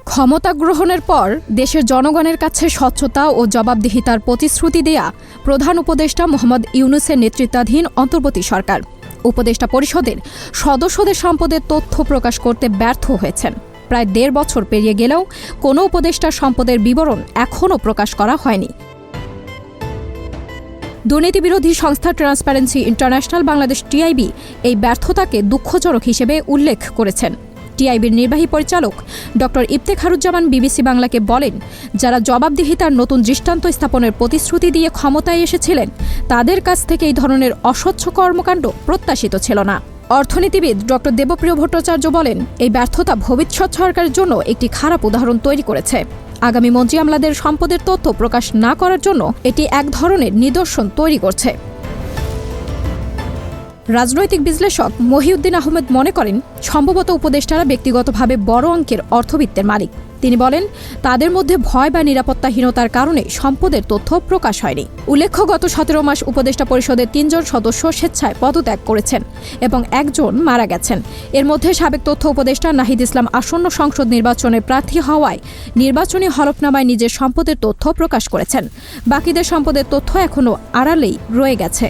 ক্ষমতা গ্রহণের পর দেশের জনগণের কাছে স্বচ্ছতা ও জবাবদিহিতার প্রতিশ্রুতি দেয়া প্রধান উপদেষ্টা মোহাম্মদ ইউনূসের নেতৃত্বাধীন অন্তর্বর্তী সরকার উপদেষ্টা পরিষদের সদস্যদের সম্পদের তথ্য প্রকাশ করতে ব্যর্থ হয়েছেন। প্রায় ১.৫ বছর পেরিয়ে গেলেও কোনো উপদেষ্টার সম্পদের বিবরণ এখনও প্রকাশ করা হয়নি। দুর্নীতিবিরোধী সংস্থা ট্রান্সপারেন্সি ইন্টারন্যাশনাল বাংলাদেশ টিআইবি এই ব্যর্থতাকে দুঃখজনক হিসেবে উল্লেখ করেছেন। টিআইবির নির্বাহী পরিচালক ড ইফতেখারুজ্জামান বিবিসি বাংলাকে বলেন, যারা জবাবদিহিতার নতুন দৃষ্টান্ত স্থাপনের প্রতিশ্রুতি দিয়ে ক্ষমতায় এসেছিলেন তাদের কাছ থেকে এই ধরনের অস্বচ্ছ কর্মকাণ্ড প্রত্যাশিত ছিল না। অর্থনীতিবিদ ড দেবপ্রিয় ভট্টাচার্য বলেন, এই ব্যর্থতা ভবিষ্যৎ সরকারের জন্য একটি খারাপ উদাহরণ তৈরি করেছে। আগামী মন্ত্রী আমলাদের সম্পদের তথ্য প্রকাশ না করার জন্য এটি এক ধরনের নিদর্শন তৈরি করছে। রাজনৈতিক বিশ্লেষক মহিউদ্দিন আহমেদ মনে করেন, সম্ভবত উপদেষ্টারা ব্যক্তিগতভাবে বড় অঙ্কের অর্থবিত্তের মালিক। তিনি বলেন, তাদের মধ্যে ভয় বা নিরাপত্তাহীনতার কারণে সম্পদের তথ্য প্রকাশ হয়নি। উল্লেখ্য, গত ১৭ মাস উপদেষ্টা পরিষদের ৩ জন সদস্য স্বেচ্ছায় পদত্যাগ করেছেন এবং একজন মারা গেছেন। এর মধ্যে সাবেক তথ্য উপদেষ্টা নাহিদ ইসলাম আসন্ন সংসদ নির্বাচনে প্রার্থী হওয়ায় নির্বাচনী হলফনামায় নিজের সম্পদের তথ্য প্রকাশ করেছেন। বাকিদের সম্পদের তথ্য এখনও আড়ালেই রয়ে গেছে।